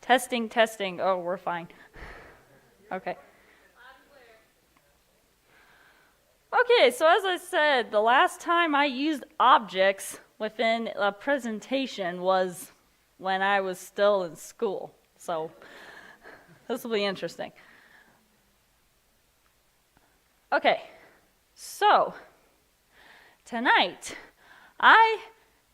Testing, testing. Oh, we're fine. Okay. Okay, so as I said, the last time I used objects within a presentation was when I was still in school. So this will be interesting. Okay, so tonight I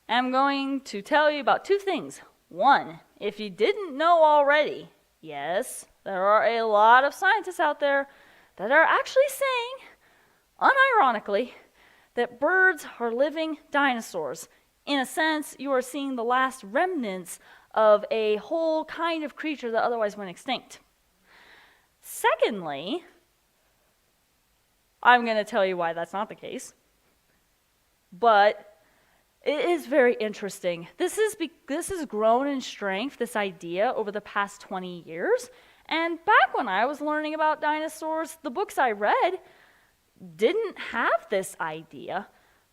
am going to tell you about two things. One, if you didn't know already, yes, there are a lot of scientists out there that are actually saying, unironically, that birds are living dinosaurs. In a sense, you are seeing the last remnants of a whole kind of creature that otherwise went extinct. Secondly, I'm going to tell you why that's not the case. But it is very interesting. This has grown in strength, this idea, over the past 20 years. And back when I was learning about dinosaurs, the books I read didn't have this idea.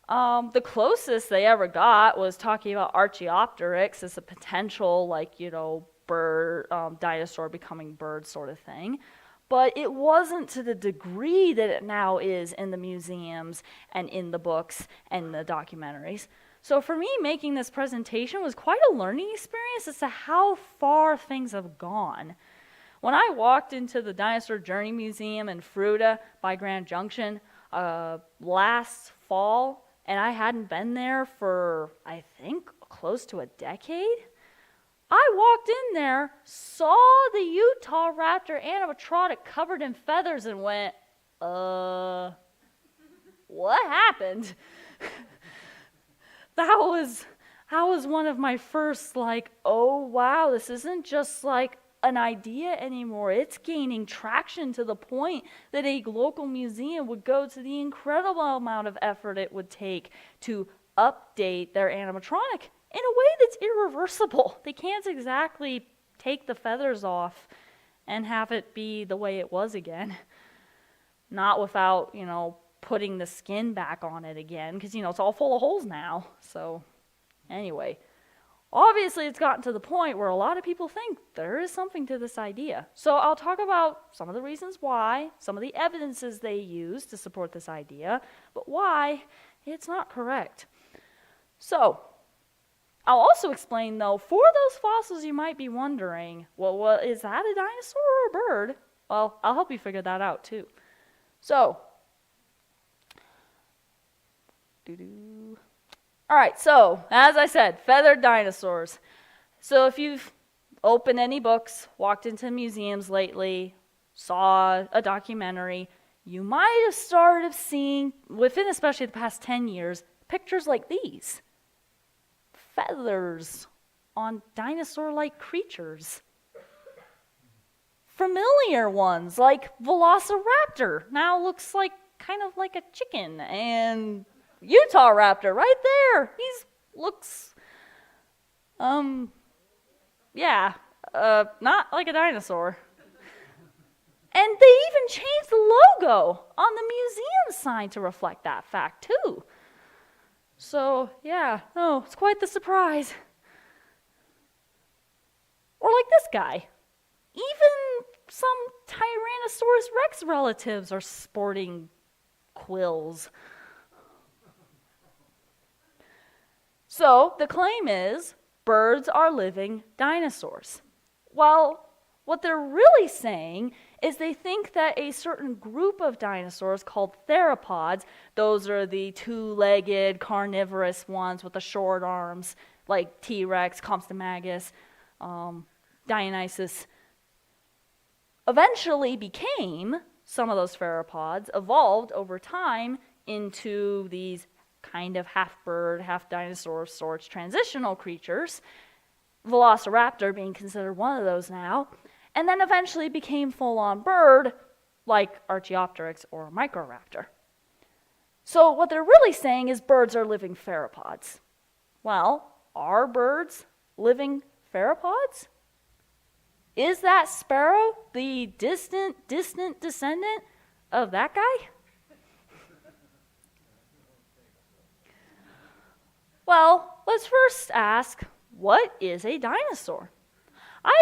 The closest they ever got was talking about Archaeopteryx as a potential, bird, dinosaur becoming bird sort of thing. But it wasn't to the degree that it now is in the museums and in the books and the documentaries. So for me, making this presentation was quite a learning experience as to how far things have gone. When I walked into the Dinosaur Journey Museum in Fruita by Grand Junction last fall, and I hadn't been there for, I think, close to a decade, I walked in there, saw the Utah raptor animatronic covered in feathers, and went, what happened? That was one of my first, oh wow, this isn't just an idea anymore. It's gaining traction to the point that a local museum would go to the incredible amount of effort it would take to update their animatronic in a way that's irreversible. They can't exactly take the feathers off and have it be the way it was again. Not without, putting the skin back on it again, because, it's all full of holes now. So, anyway. Obviously, it's gotten to the point where a lot of people think there is something to this idea. So I'll talk about some of the reasons why, some of the evidences they use to support this idea, but why it's not correct. So I'll also explain, though, for those fossils you might be wondering, well, is that a dinosaur or a bird? Well, I'll help you figure that out, too. So, all right, so, as I said, feathered dinosaurs. So if you've opened any books, walked into museums lately, saw a documentary, you might have started seeing, within especially the past 10 years, pictures like these. Feathers on dinosaur-like creatures. Familiar ones, like Velociraptor, now looks kind of like a chicken, and Utah raptor right there. Looks, not like a dinosaur. And they even changed the logo on the museum sign to reflect that fact too. So, it's quite the surprise. Or like this guy. Even some Tyrannosaurus Rex relatives are sporting quills. So, the claim is birds are living dinosaurs. Well, what they're really saying is they think that a certain group of dinosaurs called theropods, those are the two-legged carnivorous ones with the short arms, like T-Rex, Compsognathus, Dionysus, eventually became, some of those theropods, evolved over time into these kind of half-bird, half-dinosaur sorts transitional creatures, Velociraptor being considered one of those now, and then eventually became full-on bird, like Archaeopteryx or Microraptor. So what they're really saying is birds are living theropods. Well, are birds living theropods? Is that sparrow the distant descendant of that guy? Well, let's first ask, what is a dinosaur? I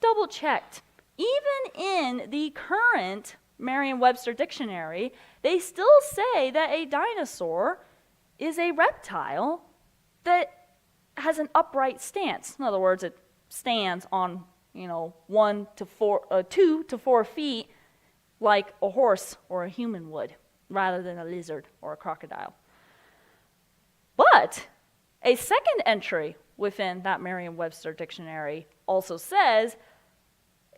double checked. Even in the current Merriam-Webster dictionary, they still say that a dinosaur is a reptile that has an upright stance. In other words, it stands on, 2 to 4 feet like a horse or a human would, rather than a lizard or a crocodile. But a second entry within that Merriam-Webster dictionary also says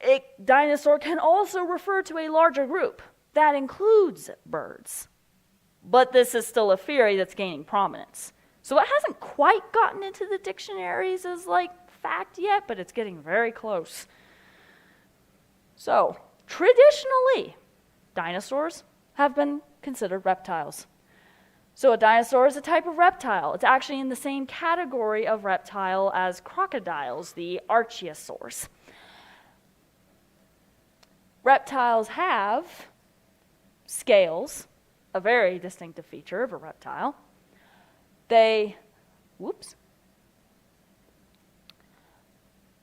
a dinosaur can also refer to a larger group that includes birds. But this is still a theory that's gaining prominence. So it hasn't quite gotten into the dictionaries as fact yet, but it's getting very close. So, traditionally, dinosaurs have been considered reptiles. So a dinosaur is a type of reptile. It's actually in the same category of reptile as crocodiles, the archosaurs. Reptiles have scales, a very distinctive feature of a reptile.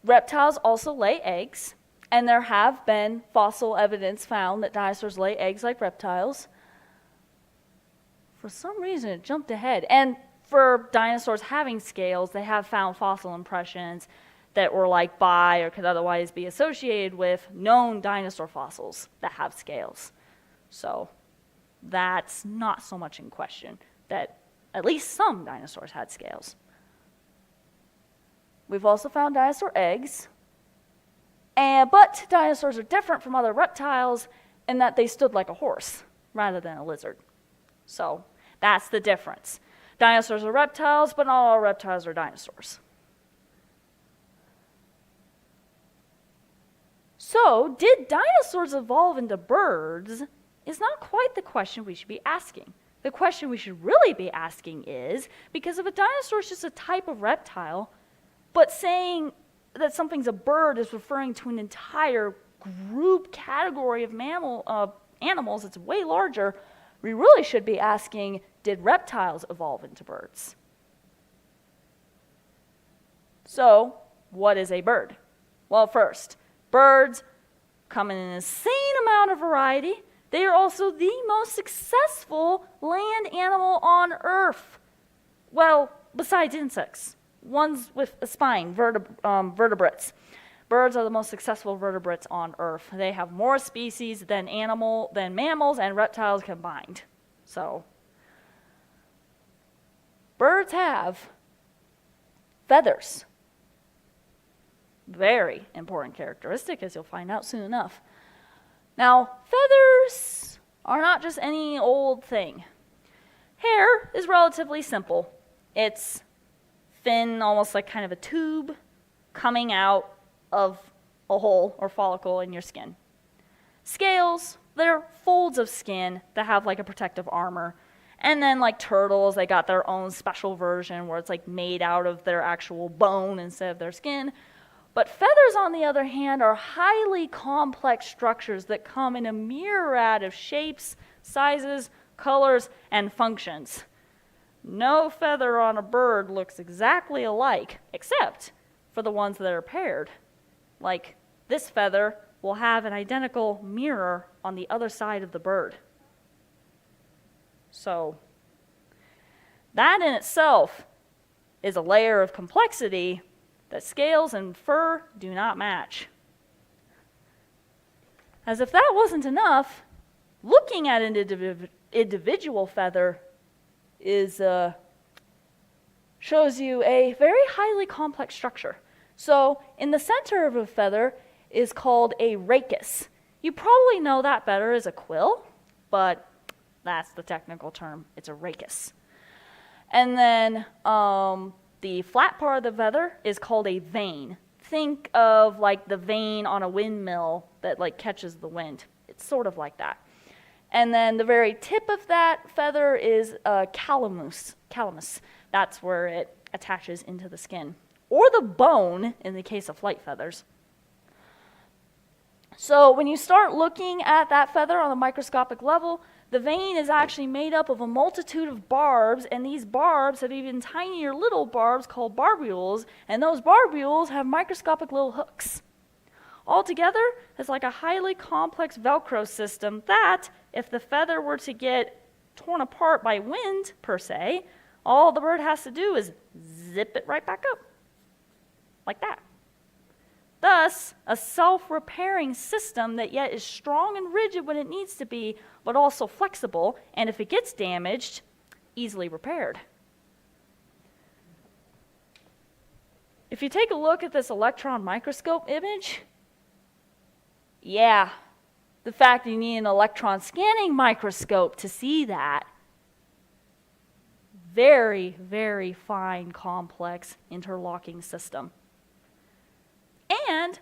Reptiles also lay eggs, and there have been fossil evidence found that dinosaurs lay eggs like reptiles. For some reason, it jumped ahead. And for dinosaurs having scales, they have found fossil impressions that were by or could otherwise be associated with known dinosaur fossils that have scales. So that's not so much in question, that at least some dinosaurs had scales. We've also found dinosaur eggs, but dinosaurs are different from other reptiles in that they stood like a horse rather than a lizard. So that's the difference. Dinosaurs are reptiles, but not all reptiles are dinosaurs. So, did dinosaurs evolve into birds is not quite the question we should be asking. The question we should really be asking is, because if a dinosaur is just a type of reptile, but saying that something's a bird is referring to an entire group category of animals that's way larger, we really should be asking, did reptiles evolve into birds? So, what is a bird? Well, first, birds come in an insane amount of variety. They are also the most successful land animal on Earth. Well, besides insects. Ones with a spine, vertebrates. Birds are the most successful vertebrates on Earth. They have more species than mammals and reptiles combined. So, birds have feathers. Very important characteristic, as you'll find out soon enough. Now, feathers are not just any old thing. Hair is relatively simple. It's thin, almost like kind of a tube coming out of a hole or follicle in your skin. Scales, they're folds of skin that have a protective armor. And then turtles, they got their own special version where it's made out of their actual bone instead of their skin. But feathers, on the other hand, are highly complex structures that come in a myriad of shapes, sizes, colors, and functions. No feather on a bird looks exactly alike, except for the ones that are paired. Like this feather will have an identical mirror on the other side of the bird. So that in itself is a layer of complexity that scales and fur do not match. As if that wasn't enough, looking at an individual feather shows you a very highly complex structure. So in the center of a feather is called a rachis. You probably know that better as a quill, but that's the technical term. It's a rachis. And then the flat part of the feather is called a vane. Think of the vane on a windmill that catches the wind. It's sort of like that. And then the very tip of that feather is a calamus. That's where it attaches into the skin. Or the bone, in the case of flight feathers. So when you start looking at that feather on a microscopic level, the vane is actually made up of a multitude of barbs, and these barbs have even tinier little barbs called barbules, and those barbules have microscopic little hooks. Altogether, it's like a highly complex Velcro system that, if the feather were to get torn apart by wind, per se, all the bird has to do is zip it right back up, like that. Thus, a self-repairing system that yet is strong and rigid when it needs to be, but also flexible, and if it gets damaged, easily repaired. If you take a look at this electron microscope image, yeah, the fact that you need an electron scanning microscope to see that. Very, very fine, complex interlocking system. And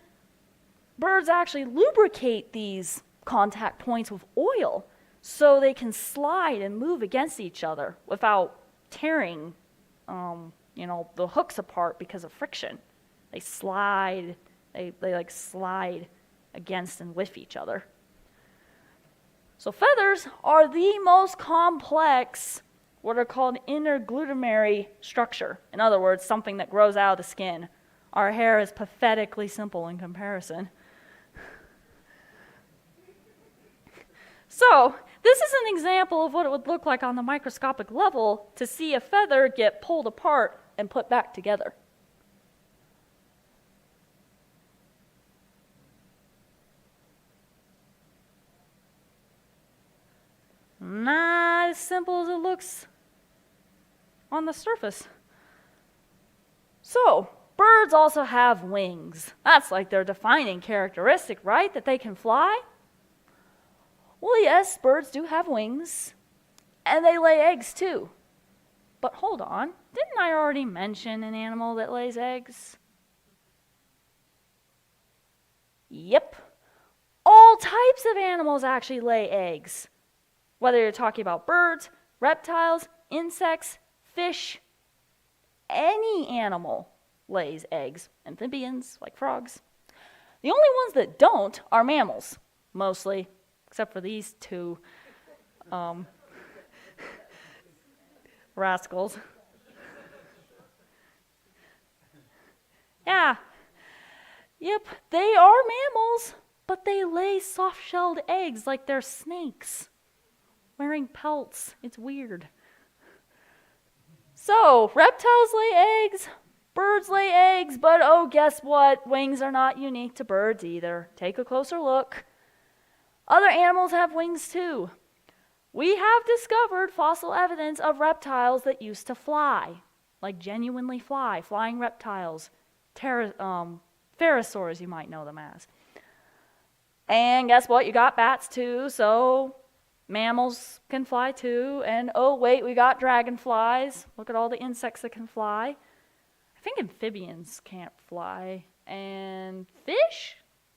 birds actually lubricate these contact points with oil so they can slide and move against each other without tearing the hooks apart because of friction. They slide, they like slide against and with each other. So feathers are the most complex, what are called interglutamental structure. In other words, something that grows out of the skin. Our hair is pathetically simple in comparison. So, this is an example of what it would look like on the microscopic level to see a feather get pulled apart and put back together. Not as simple as it looks on the surface. So, birds also have wings. That's like their defining characteristic, right? That they can fly. Well, yes, birds do have wings, and they lay eggs too. But hold on, didn't I already mention an animal that lays eggs? Yep. All types of animals actually lay eggs. Whether you're talking about birds, reptiles, insects, fish, any animal lays eggs. Amphibians, like frogs. The only ones that don't are mammals, mostly, except for these two rascals. Yeah. Yep, they are mammals, but they lay soft-shelled eggs like they're snakes, wearing pelts. It's weird. So, reptiles lay eggs, birds lay eggs, but oh, guess what? Wings are not unique to birds either. Take a closer look. Other animals have wings too. We have discovered fossil evidence of reptiles that used to fly, like genuinely fly, flying reptiles, pterosaurs, you might know them as. And guess what? You got bats too, so mammals can fly too. And oh wait, we got dragonflies. Look at all the insects that can fly. I think amphibians can't fly. And fish?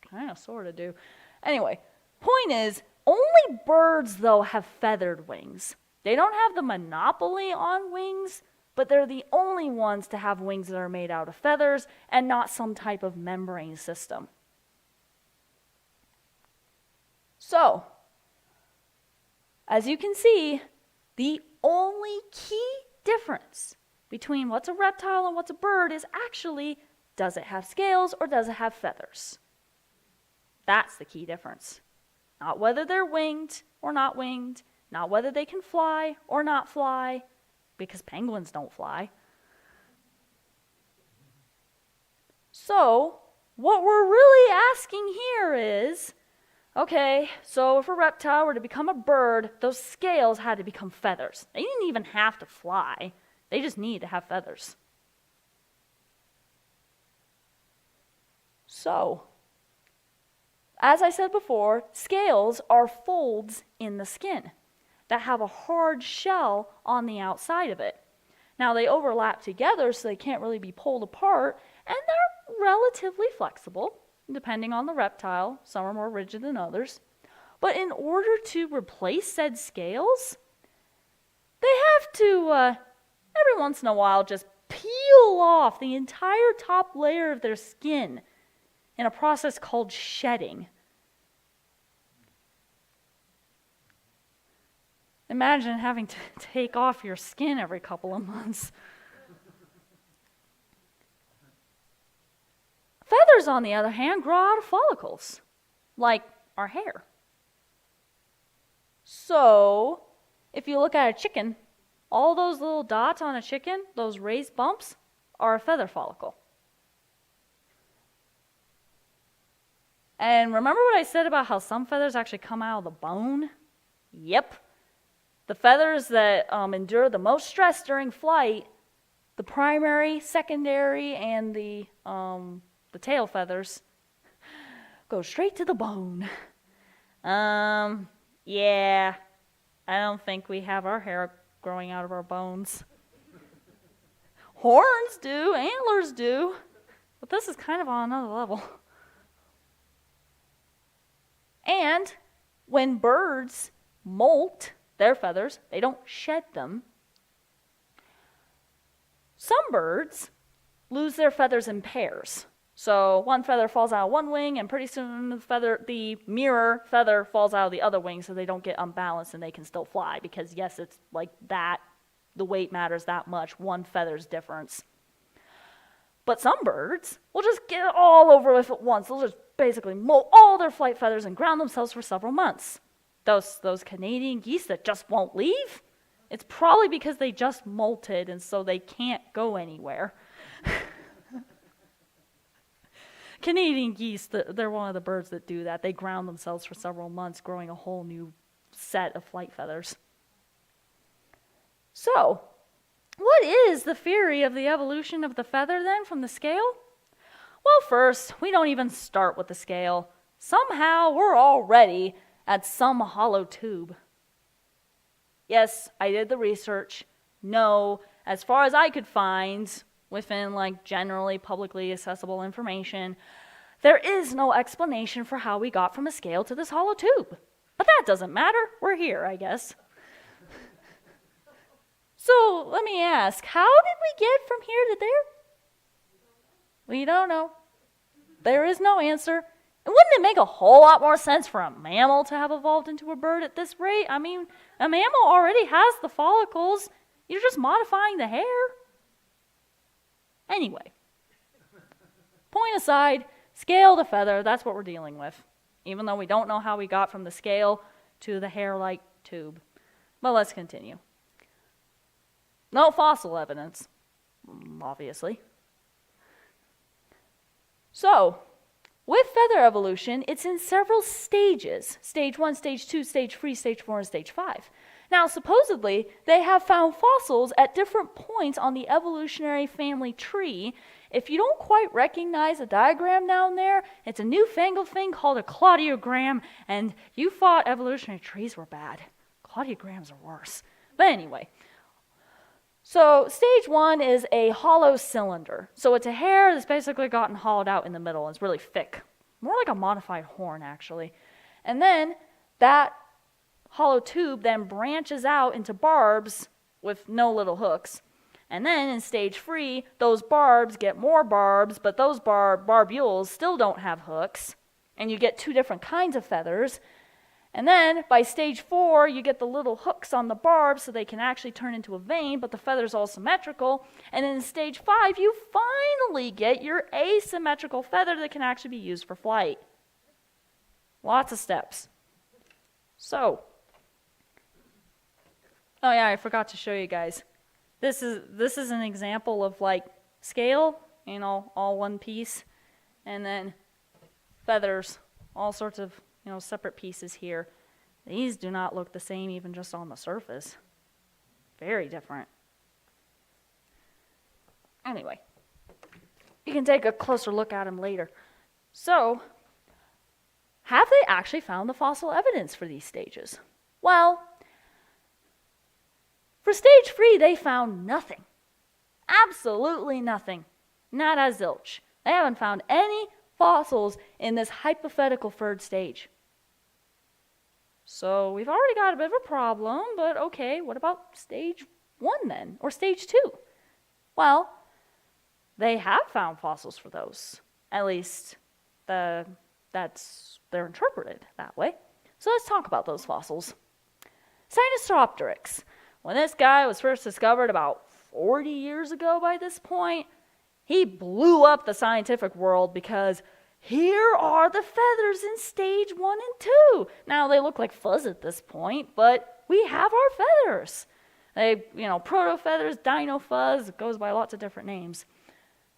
Kind of, sort of do. Anyway, point is, only birds, though, have feathered wings. They don't have the monopoly on wings, but they're the only ones to have wings that are made out of feathers and not some type of membrane system. So, as you can see, the only key difference between what's a reptile and what's a bird is actually, does it have scales or does it have feathers? That's the key difference. Not whether they're winged or not winged, not whether they can fly or not fly, because penguins don't fly. So, what we're really asking here is, okay, so if a reptile were to become a bird, those scales had to become feathers. They didn't even have to fly. They just need to have feathers. So, as I said before, scales are folds in the skin that have a hard shell on the outside of it. Now, they overlap together, so they can't really be pulled apart, and they're relatively flexible, depending on the reptile. Some are more rigid than others. But in order to replace said scales, they have to, every once in a while, just peel off the entire top layer of their skin in a process called shedding. Imagine having to take off your skin every couple of months. Feathers, on the other hand, grow out of follicles, like our hair. So, if you look at a chicken, all those little dots on a chicken, those raised bumps, are a feather follicle. And remember what I said about how some feathers actually come out of the bone? Yep. The feathers that endure the most stress during flight, the primary, secondary, and the tail feathers, go straight to the bone. Yeah, I don't think we have our hair growing out of our bones. Horns do, antlers do, but this is kind of on another level. And when birds molt their feathers, they don't shed them. Some birds lose their feathers in pairs. So one feather falls out of one wing, and pretty soon the mirror feather falls out of the other wing, so they don't get unbalanced and they can still fly, because yes, it's like that, the weight matters that much, one feather's difference. But some birds will just get it all over with at once. They'll just basically molt all their flight feathers and ground themselves for several months. Those Canadian geese that just won't leave, it's probably because they just molted and so they can't go anywhere. Canadian geese, they're one of the birds that do that. They ground themselves for several months, growing a whole new set of flight feathers. So, what is the theory of the evolution of the feather then from the scale? Well, first, we don't even start with the scale. Somehow we're already at some hollow tube. Yes, I did the research. No, as far as I could find, within generally publicly accessible information, there is no explanation for how we got from a scale to this hollow tube. But that doesn't matter. We're here, I guess. So let me ask, how did we get from here to there? We don't know. There is no answer. And wouldn't it make a whole lot more sense for a mammal to have evolved into a bird at this rate? I mean, a mammal already has the follicles. You're just modifying the hair. Anyway, point aside, scale to feather, that's what we're dealing with, even though we don't know how we got from the scale to the hair-like tube. But let's continue. No fossil evidence, obviously. So, with feather evolution, it's in several stages. Stage 1, Stage 2, Stage 3, Stage 4, and Stage 5. Now, supposedly, they have found fossils at different points on the evolutionary family tree. If you don't quite recognize a diagram down there, it's a newfangled thing called a claudiogram, and you thought evolutionary trees were bad. Claudiograms are worse. But anyway, so stage 1 is a hollow cylinder. So it's a hair that's basically gotten hollowed out in the middle, and it's really thick. More like a modified horn, actually. And then that hollow tube then branches out into barbs with no little hooks. And then in stage 3, those barbs get more barbs, but those barbules still don't have hooks. And you get two different kinds of feathers. And then by stage 4, you get the little hooks on the barbs so they can actually turn into a vein, but the feather's all symmetrical. And in stage 5, you finally get your asymmetrical feather that can actually be used for flight. Lots of steps. So, oh yeah, I forgot to show you guys. This is an example of scale, all one piece, and then feathers, all sorts of separate pieces here. These do not look the same even just on the surface. Very different. Anyway, you can take a closer look at them later. So, have they actually found the fossil evidence for these stages? Well, for stage 3, they found nothing. Absolutely nothing. Not a zilch. They haven't found any fossils in this hypothetical third stage. So we've already got a bit of a problem, but okay, what about stage 1 then? Or stage 2? Well, they have found fossils for those. At least they're interpreted that way. So let's talk about those fossils. Sinosauropteryx. When this guy was first discovered about 40 years ago by this point, He blew up the scientific world because here are the feathers in stage 1 and 2. Now, they look like fuzz at this point, but we have our feathers. They, proto-feathers, dino-fuzz, it goes by lots of different names.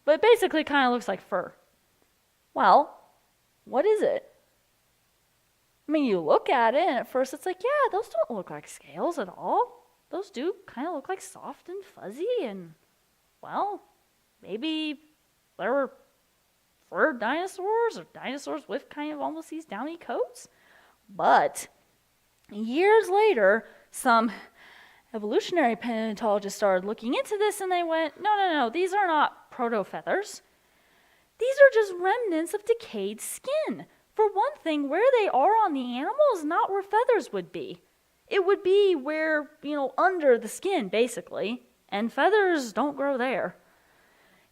But it basically kind of looks like fur. Well, what is it? I mean, you look at it, and at first it's like, yeah, those don't look like scales at all. Those do kind of look like soft and fuzzy, and, well, maybe there were fur dinosaurs or dinosaurs with kind of almost these downy coats. But years later, some evolutionary paleontologists started looking into this, and they went, no, these are not proto-feathers. These are just remnants of decayed skin. For one thing, where they are on the animal is not where feathers would be. It would be where, under the skin, basically, and feathers don't grow there.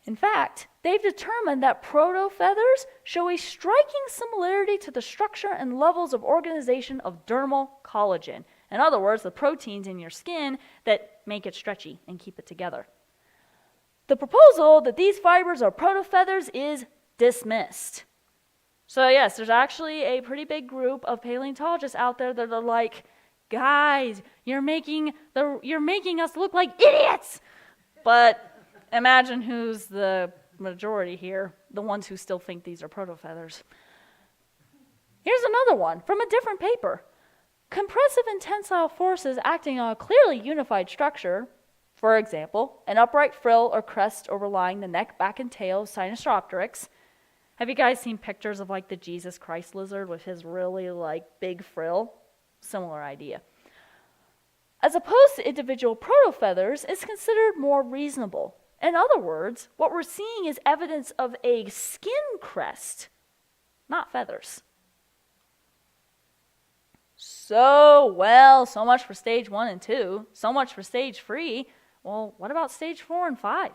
In fact, they've determined that proto-feathers show a striking similarity to the structure and levels of organization of dermal collagen. In other words, the proteins in your skin that make it stretchy and keep it together. The proposal that these fibers are proto-feathers is dismissed. So yes, there's actually a pretty big group of paleontologists out there that are like, guys, you're making us look like idiots. But imagine who's the majority here, the ones who still think these are proto-feathers. Here's another one from a different paper. Compressive and tensile forces acting on a clearly unified structure, for example, an upright frill or crest overlying the neck, back, and tail of Sinosauropteryx. Have you guys seen pictures of the Jesus Christ lizard with his really big frill? Similar idea. As opposed to individual proto-feathers, is considered more reasonable. In other words, what we're seeing is evidence of a skin crest, not feathers. So much for stage 1 and 2. So much for stage 3. Well, what about stage 4 and 5?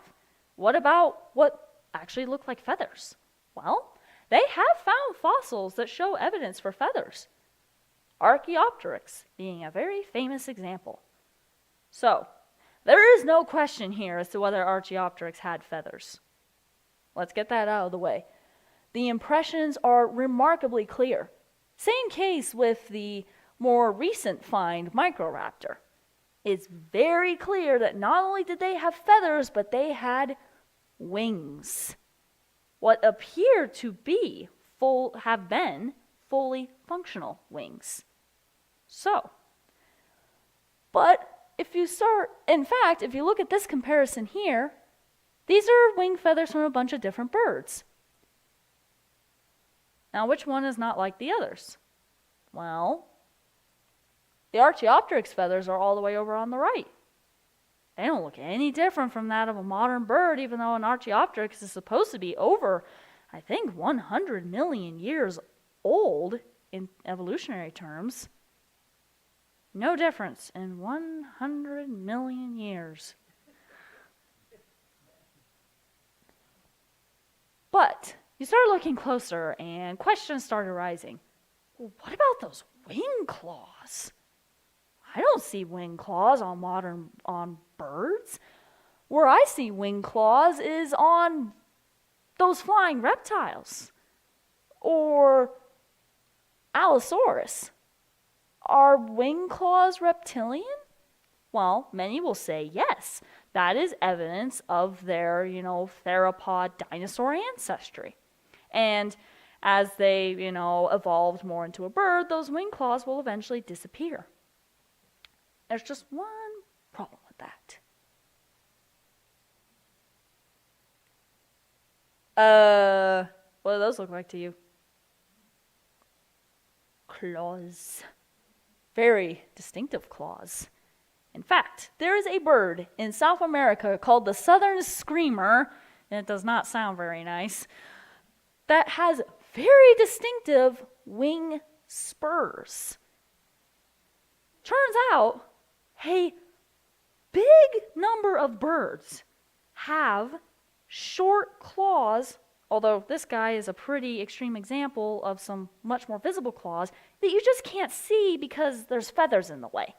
What about what actually look like feathers? Well, they have found fossils that show evidence for feathers. Archaeopteryx being a very famous example. So, there is no question here as to whether Archaeopteryx had feathers. Let's get that out of the way. The impressions are remarkably clear. Same case with the more recent find, Microraptor. It's very clear that not only did they have feathers, but they had wings. What appear to have been fully functional wings. So, but if you look at this comparison here, these are wing feathers from a bunch of different birds. Now, which one is not like the others? Well, the Archaeopteryx feathers are all the way over on the right. They don't look any different from that of a modern bird, even though an Archaeopteryx is supposed to be over, 100 million years old in evolutionary terms. No difference in 100 million years. But you started looking closer and questions started arising. Well, what about those wing claws? I don't see wing claws on birds. Where I see wing claws is on those flying reptiles. Or Allosaurus. Are wing claws reptilian? Well, many will say yes. That is evidence of their, theropod dinosaur ancestry. And as they, evolved more into a bird, those wing claws will eventually disappear. There's just one problem with that. What do those look like to you? Claws. Very distinctive claws. In fact, there is a bird in South America called the southern screamer, and it does not sound very nice, that has very distinctive wing spurs. Turns out, a big number of birds have short claws, although this guy is a pretty extreme example of some much more visible claws that you just can't see because there's feathers in the way.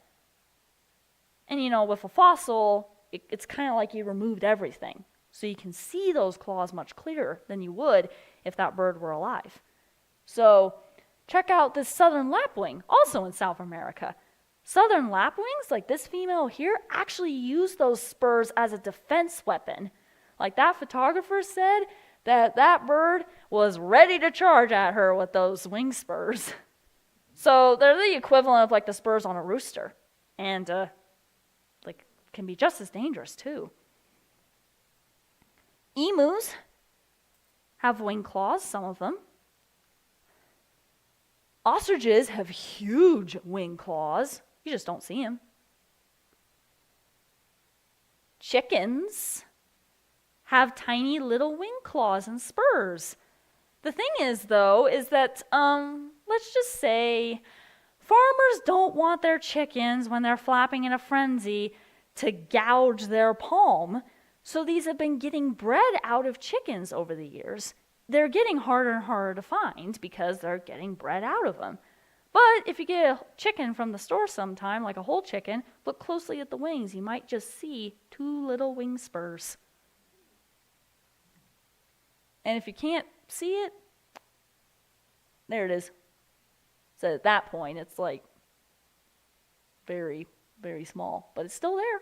And with a fossil, it's kind of like you removed everything. So you can see those claws much clearer than you would if that bird were alive. So check out this southern lapwing, also in South America. Southern lapwings, like this female here, actually use those spurs as a defense weapon. Like that photographer said that bird was ready to charge at her with those wing spurs. So they're the equivalent of like the spurs on a rooster. And like can be just as dangerous too. Emus have wing claws, some of them. Ostriches have huge wing claws. You just don't see them. Chickens have tiny little wing claws and spurs. The thing is, though, is that, let's just say, farmers don't want their chickens, when they're flapping in a frenzy, to gouge their palm. So these have been getting bred out of chickens over the years. They're getting harder and harder to find because they're getting bred out of them. But if you get a chicken from the store sometime, like a whole chicken, look closely at the wings. You might just see 2 little wing spurs. And if you can't see it, there it is. So at that point, it's like very, very small, but it's still there.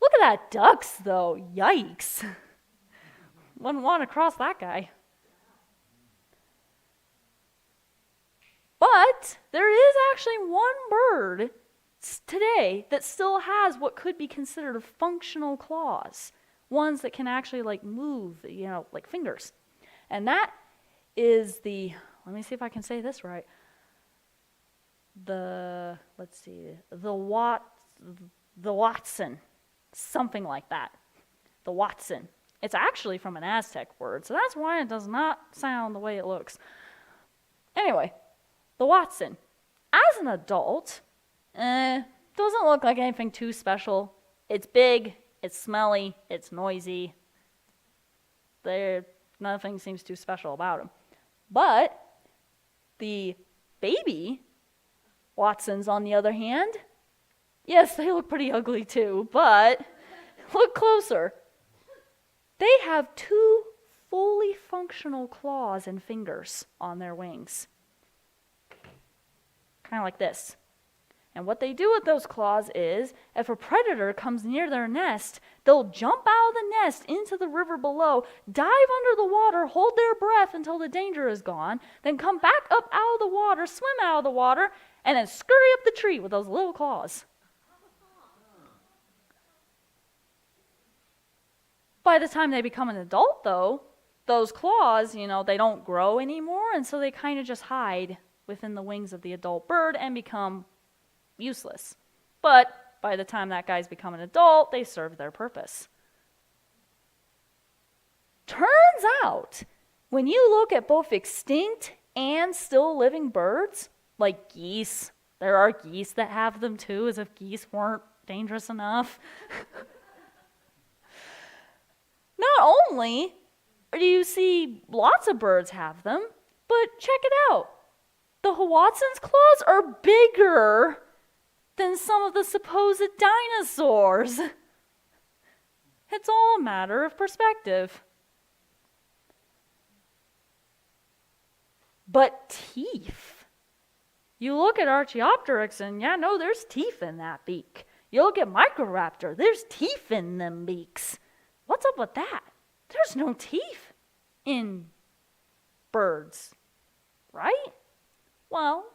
Look at that ducks, though. Yikes. Wouldn't want to cross that guy. But there is actually one bird today that still has what could be considered functional claws. Ones that can actually like move, like fingers. And that is let me see if I can say this right. The Watson. Something like that. The Watson. It's actually from an Aztec word, so that's why it does not sound the way it looks. Anyway, the Watson. As an adult, doesn't look like anything too special. It's big, it's smelly, it's noisy. Nothing seems too special about him. But the baby Watsons, on the other hand, yes, they look pretty ugly too, but look closer. They have 2 fully functional claws and fingers on their wings. Kind of like this. And what they do with those claws is, if a predator comes near their nest, they'll jump out of the nest into the river below, dive under the water, hold their breath until the danger is gone, then come back up out of the water, swim out of the water, and then scurry up the tree with those little claws. By the time they become an adult, though, those claws, they don't grow anymore, and so they kind of just hide within the wings of the adult bird and become useless. But by the time that guy's become an adult, they serve their purpose. Turns out, when you look at both extinct and still living birds, like geese, there are geese that have them too, as if geese weren't dangerous enough. Not only do you see lots of birds have them, but check it out. The Watson's claws are bigger than some of the supposed dinosaurs. It's all a matter of perspective. But teeth. You look at Archaeopteryx and there's teeth in that beak. You look at Microraptor, there's teeth in them beaks. What's up with that? There's no teeth in birds, right? Well,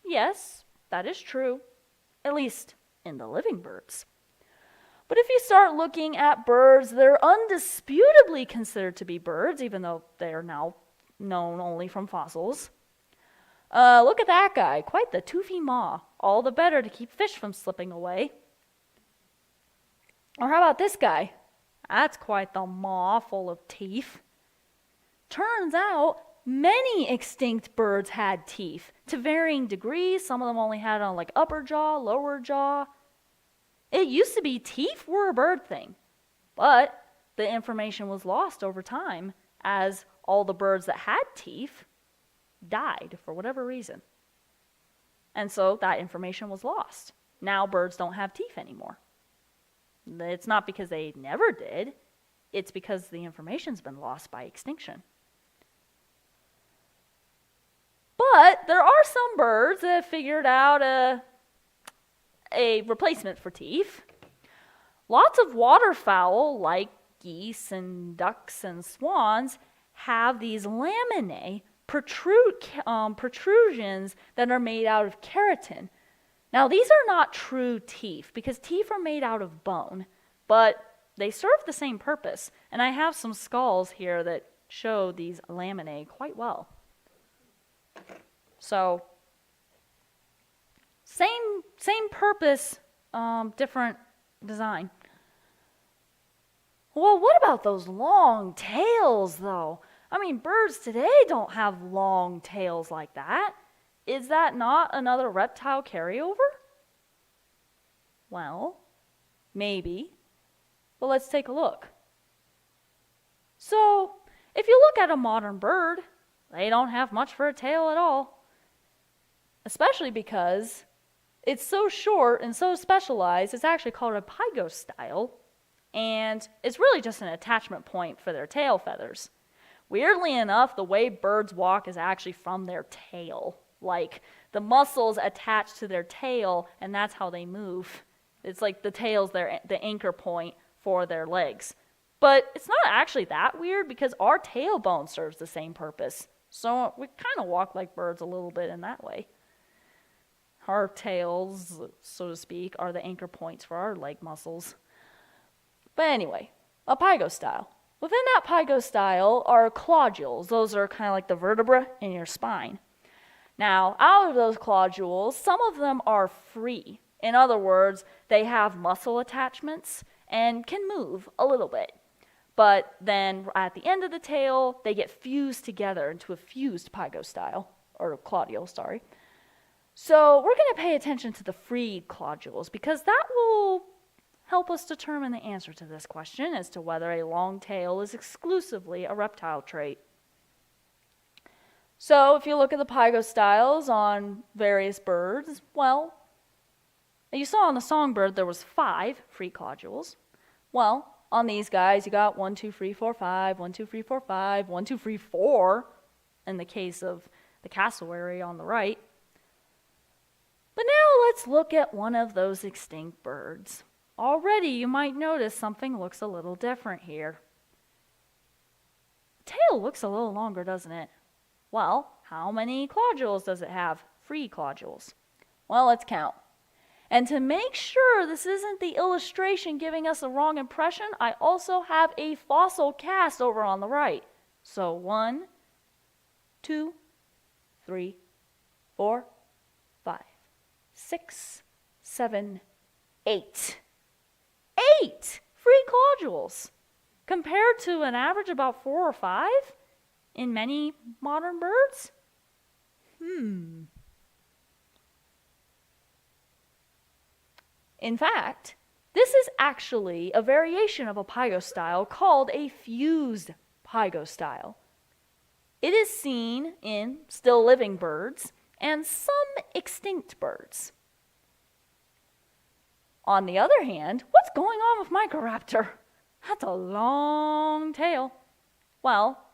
yes, that is true, at least in the living birds. But if you start looking at birds that are undisputably considered to be birds, even though they are now known only from fossils, look at that guy, quite the toothy maw, all the better to keep fish from slipping away. Or how about this guy? That's quite the maw full of teeth. Turns out many extinct birds had teeth to varying degrees. Some of them only had on like upper jaw, lower jaw. It used to be teeth were a bird thing, but the information was lost over time as all the birds that had teeth died for whatever reason. And so that information was lost. Now birds don't have teeth anymore. It's not because they never did. it's because the information's been lost by extinction. But there are some birds that have figured out a replacement for teeth. Lots of waterfowl, like geese and ducks and swans, have these laminae, protrusions that are made out of keratin. Now, these are not true teeth, because teeth are made out of bone, but they serve the same purpose. And I have some skulls here that show these laminae quite well. So, same purpose, different design. Well, what about those long tails, though? I mean, birds today don't have long tails like that. Is that not another reptile carryover? Well, maybe. But let's take a look. So, if you look at a modern bird, they don't have much for a tail at all. Especially because it's so short and so specialized, it's actually called a pygostyle, and it's really just an attachment point for their tail feathers. Weirdly enough, the way birds walk is actually from their tail. Like, the muscles attach to their tail, and that's how they move. It's like the tail's the anchor point for their legs. But it's not actually that weird, because our tailbone serves the same purpose. So we kind of walk like birds a little bit in that way. Our tails, so to speak, are the anchor points for our leg muscles. But anyway, a pygostyle. Within that pygostyle are claudules. Those are kind of like the vertebra in your spine. Now, out of those claudules, some of them are free. In other words, they have muscle attachments and can move a little bit. But then at the end of the tail, they get fused together into a fused pygostyle, or claudule, sorry. So we're going to pay attention to the free claudules, because that will help us determine the answer to this question as to whether a long tail is exclusively a reptile trait. So if you look at the pygostyles on various birds, well, you saw on the songbird there was 5 free claudules. Well, on these guys you got 1, 2, 3, 4, 5, 1, 2, 3, 4, 5, 1, 2, 3, 4 in the case of the cassowary on the right. But now let's look at one of those extinct birds. Already you might notice something looks a little different here. The tail looks a little longer, doesn't it? Well, how many claudules does it have? Free claudules. Well, let's count. And to make sure this isn't the illustration giving us the wrong impression, I also have a fossil cast over on the right. So 1, 2, 3, 4, 5, 6, 7, 8. 8 free claudules, compared to an average about 4 or 5 in many modern birds. In fact, this is actually a variation of a pygostyle called a fused pygostyle. It is seen in still living birds and some extinct birds. On the other hand, what's going on with Microraptor? That's a long tail. Well,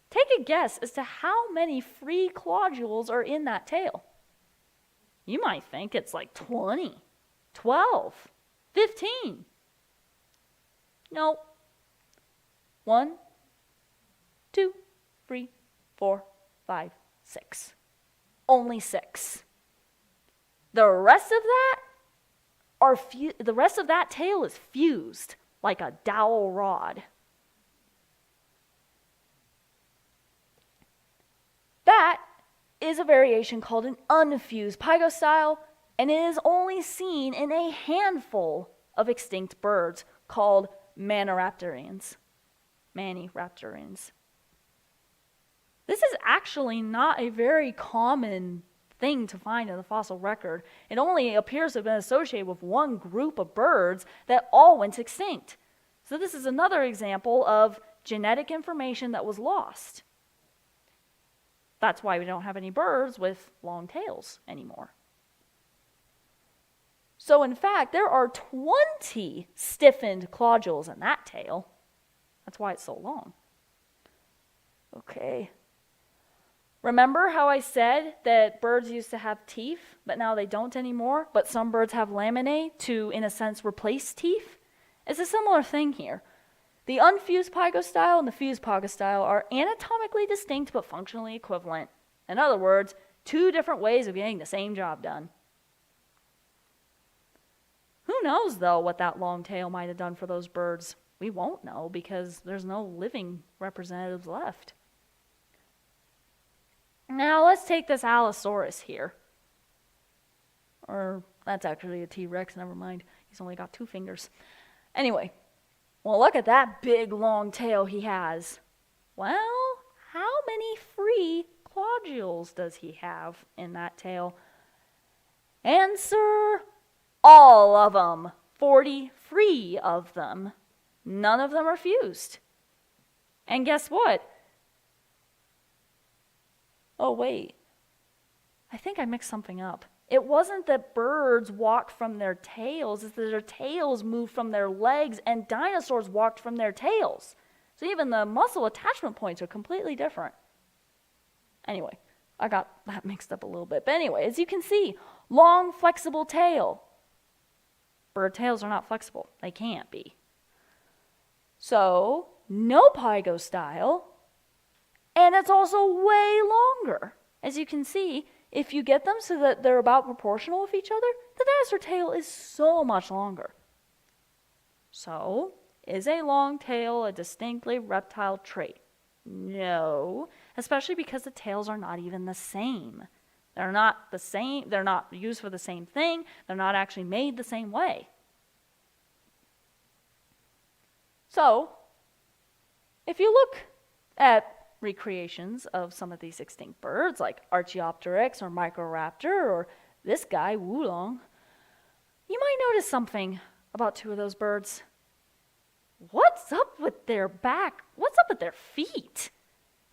take a guess as to how many free claudules are in that tail. You might think it's like 20, 12, 15. No. 1, 2, 3, 4, 5, 6. Only 6. The rest of that tail is fused like a dowel rod. That is a variation called an unfused pygostyle, and it is only seen in a handful of extinct birds called Maniraptorans. This is actually not a very common thing to find in the fossil record. It only appears to have been associated with one group of birds that all went extinct. So this is another example of genetic information that was lost. That's why we don't have any birds with long tails anymore. So in fact, there are 20 stiffened claudules in that tail. That's why it's so long. Okay. Remember how I said that birds used to have teeth, but now they don't anymore? But some birds have laminae to, in a sense, replace teeth? It's a similar thing here. The unfused pygostyle and the fused pygostyle are anatomically distinct but functionally equivalent. In other words, two different ways of getting the same job done. Who knows, though, what that long tail might have done for those birds? We won't know because there's no living representatives left. Now let's take this Allosaurus here. Or that's actually a T-Rex, never mind. He's only got 2 fingers. Anyway, well, look at that big long tail he has. Well, how many free claudules does he have in that tail? Answer, all of them. 43 of them. None of them are fused. And guess what? Oh, wait. I think I mixed something up. It wasn't that birds walked from their tails, it's that their tails moved from their legs, and dinosaurs walked from their tails. So even the muscle attachment points are completely different. Anyway, I got that mixed up a little bit. But anyway, as you can see, long, flexible tail. Bird tails are not flexible. They can't be. So, no pygostyle. And it's also way longer. As you can see, if you get them so that they're about proportional with each other, the dinosaur tail is so much longer. So, is a long tail a distinctly reptile trait? No, especially because the tails are not even the same. They're not the same, they're not used for the same thing, they're not actually made the same way. So, if you look at recreations of some of these extinct birds like Archaeopteryx or Microraptor or this guy, Wulong, you might notice something about 2 of those birds. What's up with their back? What's up with their feet?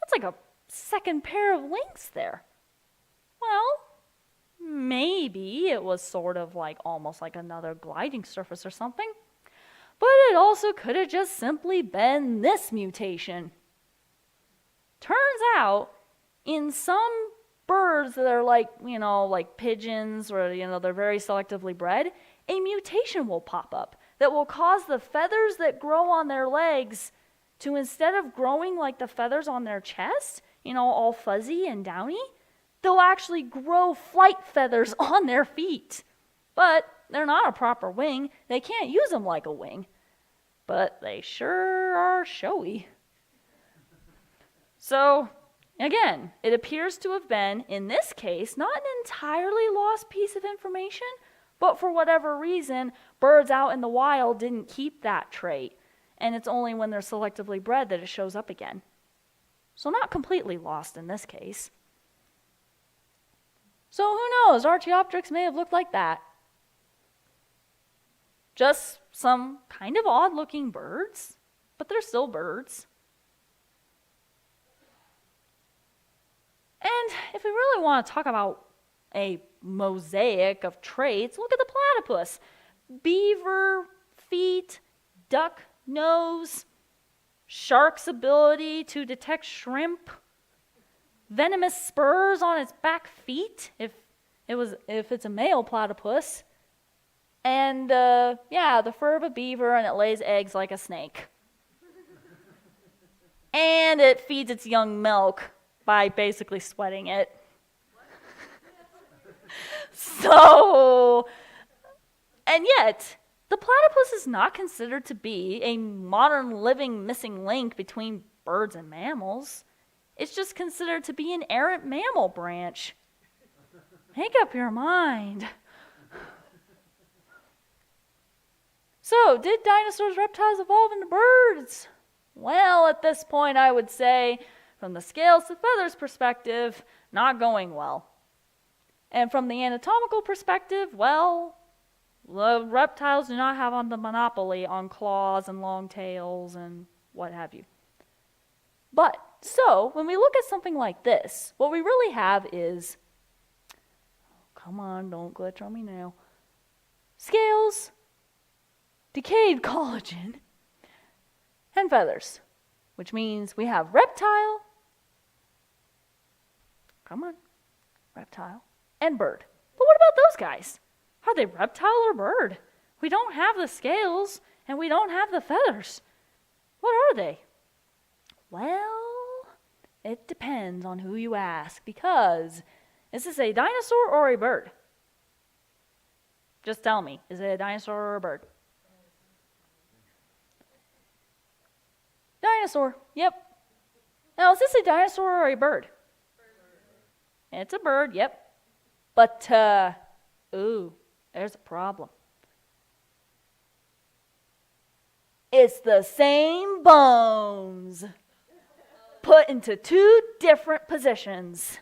That's like a second pair of wings there. Well, maybe it was sort of like almost like another gliding surface or something. But it also could have just simply been this mutation. Turns out, in some birds that are like, like pigeons or, they're very selectively bred, a mutation will pop up that will cause the feathers that grow on their legs to, instead of growing like the feathers on their chest, all fuzzy and downy, they'll actually grow flight feathers on their feet. But they're not a proper wing. They can't use them like a wing. But they sure are showy. So, again, it appears to have been, in this case, not an entirely lost piece of information, but for whatever reason, birds out in the wild didn't keep that trait, and it's only when they're selectively bred that it shows up again. So not completely lost in this case. So who knows, Archaeopteryx may have looked like that. Just some kind of odd-looking birds, but they're still birds. And if we really want to talk about a mosaic of traits, look at the platypus. Beaver feet, duck nose, shark's ability to detect shrimp, venomous spurs on its back feet if it's a male platypus, and the fur of a beaver, and it lays eggs like a snake. And it feeds its young milk by basically sweating it. So, and yet, the platypus is not considered to be a modern living missing link between birds and mammals. It's just considered to be an errant mammal branch. Make up your mind. So, did dinosaurs, reptiles evolve into birds? Well, at this point, I would say, from the scales to feathers perspective, not going well. And from the anatomical perspective, well, the reptiles do not have the monopoly on claws and long tails and what have you. But, so, when we look at something like this, what we really have is, come on, don't glitch on me now, scales, decayed collagen, and feathers, which means we have reptile, come on, reptile, and bird. But what about those guys? Are they reptile or bird? We don't have the scales, and we don't have the feathers. What are they? Well, it depends on who you ask, because is this a dinosaur or a bird? Just tell me, is it a dinosaur or a bird? Dinosaur, yep. Now, is this a dinosaur or a bird? It's a bird, yep. But, there's a problem. It's the same bones, put into two different positions.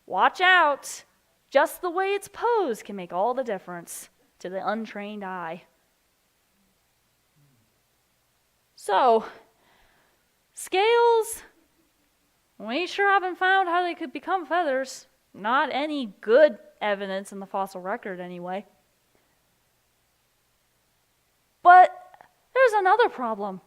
Watch out. Just the way it's posed can make all the difference to the untrained eye. So, scales, we sure haven't found how they could become feathers. Not any good evidence in the fossil record, anyway. But there's another problem.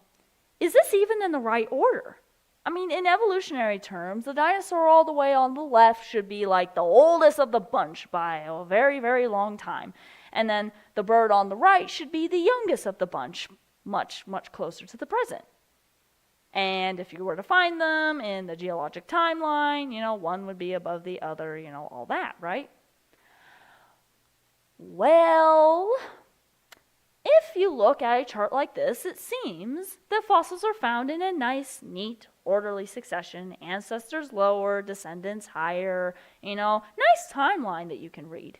Is this even in the right order? I mean, in evolutionary terms, the dinosaur all the way on the left should be like the oldest of the bunch by a very, very long time. And then the bird on the right should be the youngest of the bunch, much, much closer to the present. And if you were to find them in the geologic timeline, one would be above the other, all that, right? Well, if you look at a chart like this, it seems that fossils are found in a nice, neat, orderly succession, ancestors lower, descendants higher, nice timeline that you can read.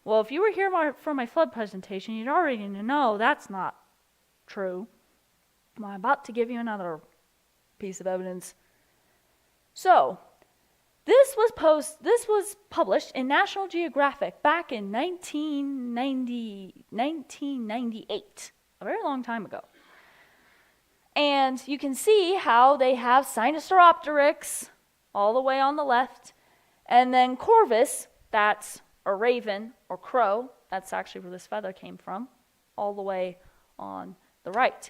Well, if you were here for my flood presentation, you'd already know that's not true. I'm about to give you another piece of evidence. So, this was published in National Geographic back in 1998, a very long time ago. And you can see how they have Sinosauropteryx all the way on the left, and then Corvus, that's a raven or crow, that's actually where this feather came from, all the way on the right.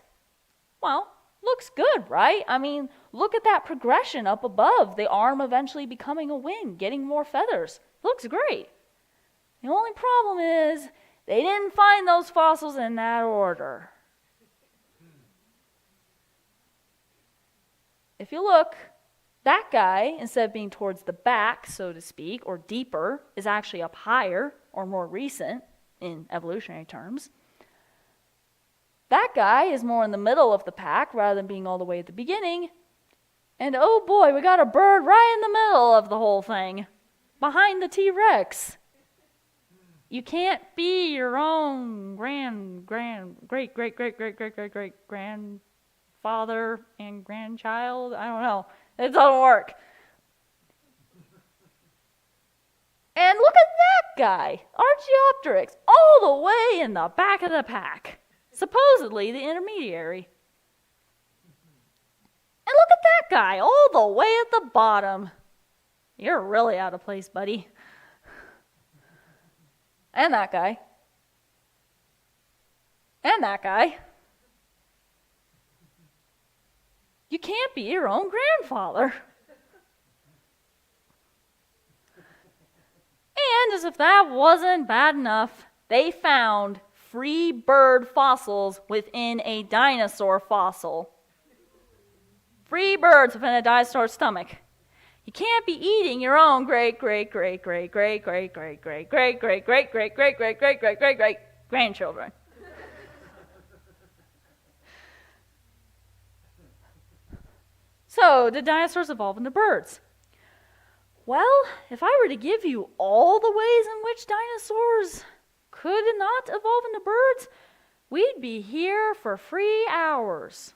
Well, looks good, right? I mean, look at that progression up above, the arm eventually becoming a wing, getting more feathers. Looks great. The only problem is they didn't find those fossils in that order. If you look, that guy, instead of being towards the back, so to speak, or deeper, is actually up higher or more recent in evolutionary terms. That guy is more in the middle of the pack rather than being all the way at the beginning. And oh boy, we got a bird right in the middle of the whole thing, behind the T-Rex. You can't be your own great-great-great-great-great-great-great-grandfather and grandchild. I don't know. It doesn't work. And look at that guy, Archaeopteryx, all the way in the back of the pack. Supposedly the intermediary. And look at that guy, all the way at the bottom. You're really out of place, buddy. And that guy. And that guy. You can't be your own grandfather. And as if that wasn't bad enough, they found free bird fossils within a dinosaur fossil. Free birds within a dinosaur's stomach. You can't be eating your own great grandchildren. So, did dinosaurs evolve into birds? Well, if I were to give you all the ways in which dinosaurs could not evolve into birds, we'd be here for 3 hours,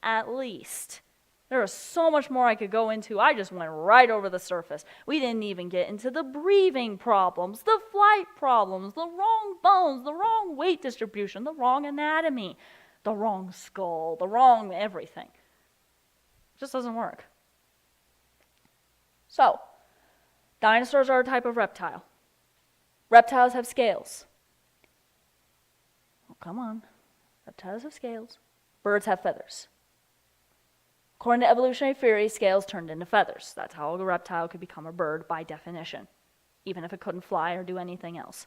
at least. There is so much more I could go into. I just went right over the surface. We didn't even get into the breathing problems, the flight problems, the wrong bones, the wrong weight distribution, the wrong anatomy, the wrong skull, the wrong everything. It just doesn't work. So, dinosaurs are a type of reptile. Reptiles have scales. Oh, come on. Reptiles have scales. birds have feathers. According to evolutionary theory, scales turned into feathers. That's how a reptile could become a bird by definition, even if it couldn't fly or do anything else.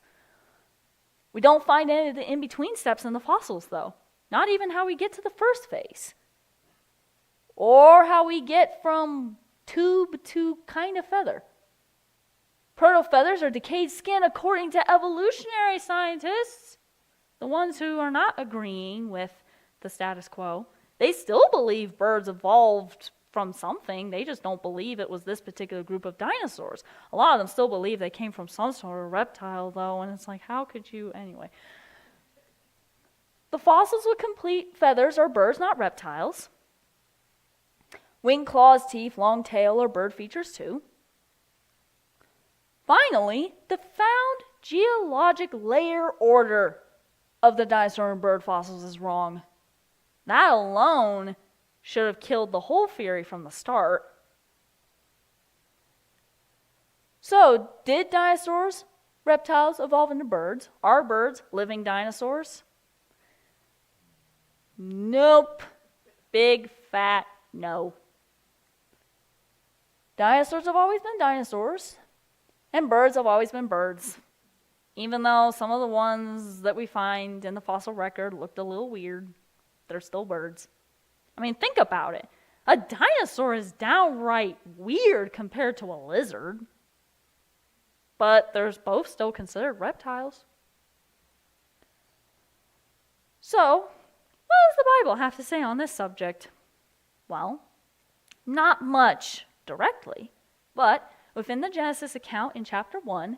We don't find any of the in-between steps in the fossils, though. Not even how we get to the first phase. Or how we get from tube to kind of feather. Proto-feathers are decayed skin according to evolutionary scientists. The ones who are not agreeing with the status quo. They still believe birds evolved from something. They just don't believe it was this particular group of dinosaurs. A lot of them still believe they came from some sort of reptile, though, and it's like, how could you? Anyway. The fossils with complete feathers are birds, not reptiles. Wing, claws, teeth, long tail are bird features, too. Finally, the found geologic layer order of the dinosaur and bird fossils is wrong. That alone should have killed the whole theory from the start. So, did dinosaurs, reptiles evolve into birds? Are birds living dinosaurs? Nope. Big fat no. Dinosaurs have always been dinosaurs, and birds have always been birds. Even though some of the ones that we find in the fossil record looked a little weird, they're still birds. I mean, think about it. A dinosaur is downright weird compared to a lizard. But they're both still considered reptiles. So, what does the Bible have to say on this subject? Well, not much directly, but within the Genesis account in chapter 1,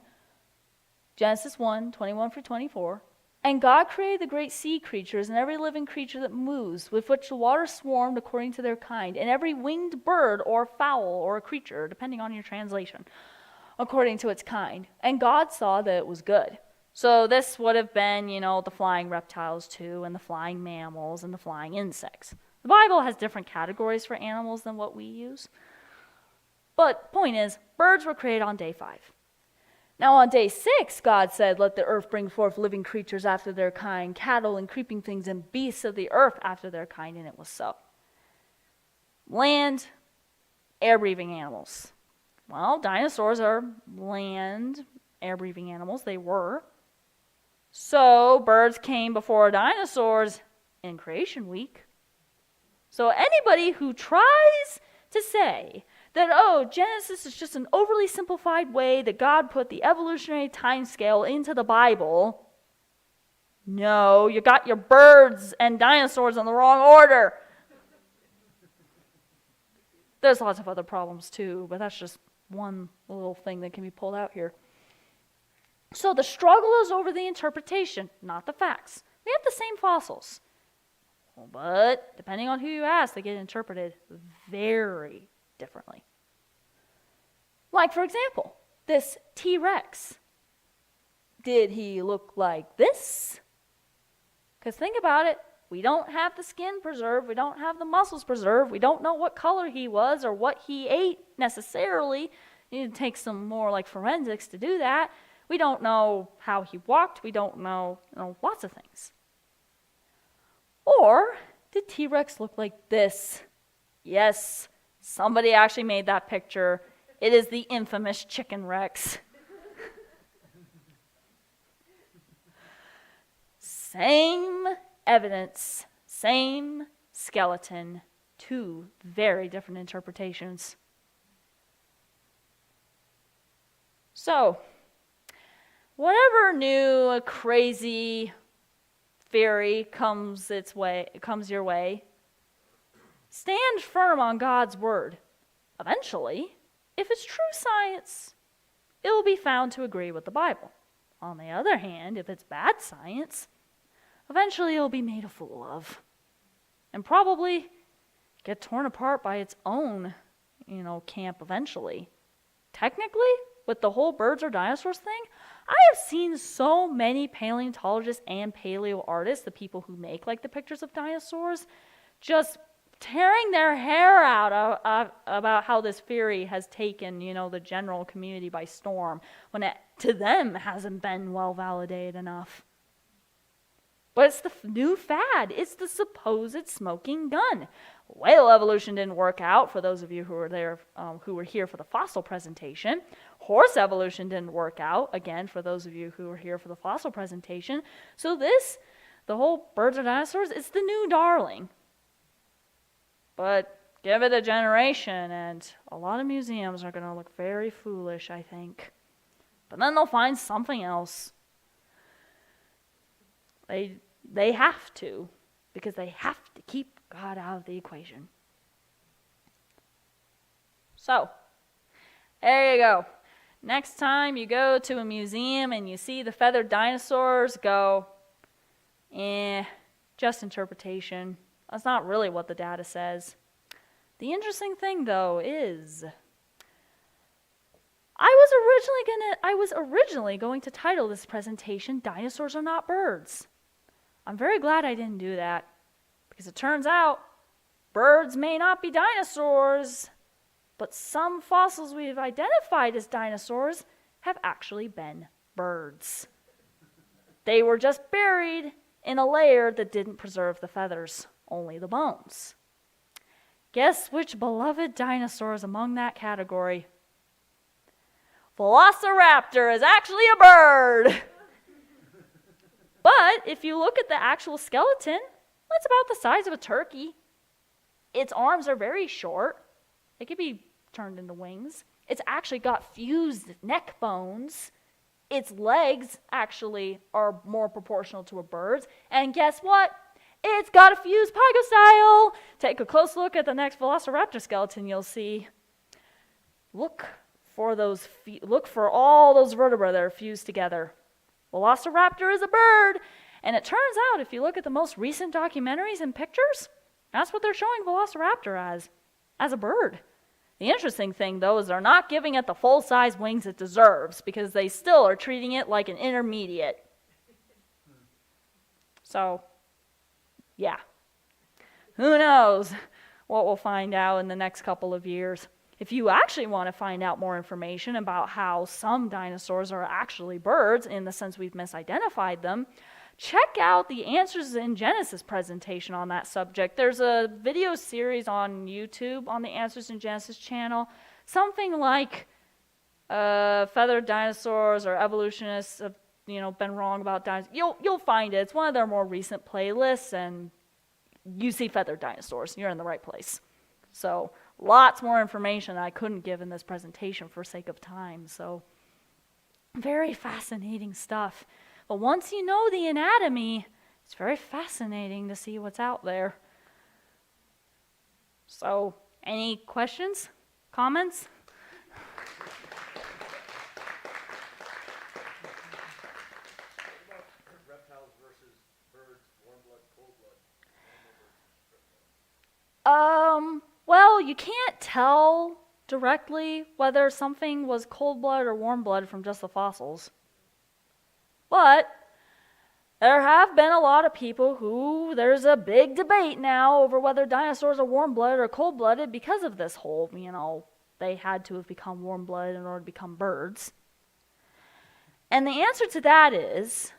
Genesis 1, 21 through 24, and God created the great sea creatures and every living creature that moves, with which the waters swarmed according to their kind, and every winged bird or fowl or a creature, depending on your translation, according to its kind. And God saw that it was good. So this would have been, the flying reptiles too, and the flying mammals, and the flying insects. The Bible has different categories for animals than what we use. But point is, birds were created on day 5. Now on day 6, God said, "Let the earth bring forth living creatures after their kind, cattle and creeping things and beasts of the earth after their kind," and it was so. Land, air-breathing animals. Well, dinosaurs are land, air-breathing animals. They were. So birds came before dinosaurs in creation week. So anybody who tries to say that, Genesis is just an overly simplified way that God put the evolutionary time scale into the Bible. No, you got your birds and dinosaurs in the wrong order. There's lots of other problems too, but that's just one little thing that can be pulled out here. So the struggle is over the interpretation, not the facts. We have the same fossils, but depending on who you ask, they get interpreted very differently. Like, for example, this T-Rex. Did he look like this? Because think about it. We don't have the skin preserved. We don't have the muscles preserved. We don't know what color he was or what he ate necessarily. You need to take some more like forensics to do that. We don't know how he walked. We don't know, lots of things. Or did T-Rex look like this? Yes, somebody actually made that picture. It is the infamous Chicken Rex. Same evidence, same skeleton, 2 very different interpretations. So, whatever new crazy theory comes your way, stand firm on God's word. Eventually, if it's true science, it will be found to agree with the Bible. On the other hand, if it's bad science, eventually it'll be made a fool of. And probably get torn apart by its own, camp eventually. Technically, with the whole birds or dinosaurs thing, I have seen so many paleontologists and paleo artists, the people who make the pictures of dinosaurs, just tearing their hair out about how this theory has taken, the general community by storm, when it, to them, hasn't been well validated enough. But it's the new fad. It's the supposed smoking gun. Whale evolution didn't work out for those of you who were there, who were here for the fossil presentation. Horse evolution didn't work out, again, for those of you who were here for the fossil presentation. So the whole birds or dinosaurs, it's the new darling. But give it a generation, and a lot of museums are going to look very foolish, I think. But then they'll find something else. They have to, because they have to keep God out of the equation. So, there you go. Next time you go to a museum and you see the feathered dinosaurs, go, just interpretation. That's not really what the data says. The interesting thing, though, is I was originally going to title this presentation, Dinosaurs Are Not Birds. I'm very glad I didn't do that, because it turns out birds may not be dinosaurs, but some fossils we've identified as dinosaurs have actually been birds. They were just buried in a layer that didn't preserve the feathers, only the bones. Guess which beloved dinosaur is among that category? Velociraptor is actually a bird. But if you look at the actual skeleton, it's about the size of a turkey. Its arms are very short. They could be turned into wings. It's actually got fused neck bones. Its legs actually are more proportional to a bird's. And guess what? It's got a fused pygostyle. Take a close look at the next Velociraptor skeleton you'll see. Look for all those vertebrae that are fused together. Velociraptor is a bird. And it turns out, if you look at the most recent documentaries and pictures, that's what they're showing Velociraptor as a bird. The interesting thing, though, is they're not giving it the full-size wings it deserves, because they still are treating it like an intermediate. So, yeah. Who knows what we'll find out in the next couple of years. If you actually want to find out more information about how some dinosaurs are actually birds, in the sense we've misidentified them, check out the Answers in Genesis presentation on that subject. There's a video series on YouTube on the Answers in Genesis channel, something like feathered dinosaurs or evolutionists have been wrong about dinosaurs. You'll find it. It's one of their more recent playlists, and you see feathered dinosaurs. You're in the right place. So lots more information I couldn't give in this presentation for sake of time. So very fascinating stuff. But once you know the anatomy, it's very fascinating to see what's out there. So, any questions? Comments? Reptiles versus birds, warm blood, cold blood. Well, you can't tell directly whether something was cold blood or warm blood from just the fossils. But there have been a lot of people who, there's a big debate now over whether dinosaurs are warm-blooded or cold-blooded because of this whole, they had to have become warm-blooded in order to become birds. And the answer to that is,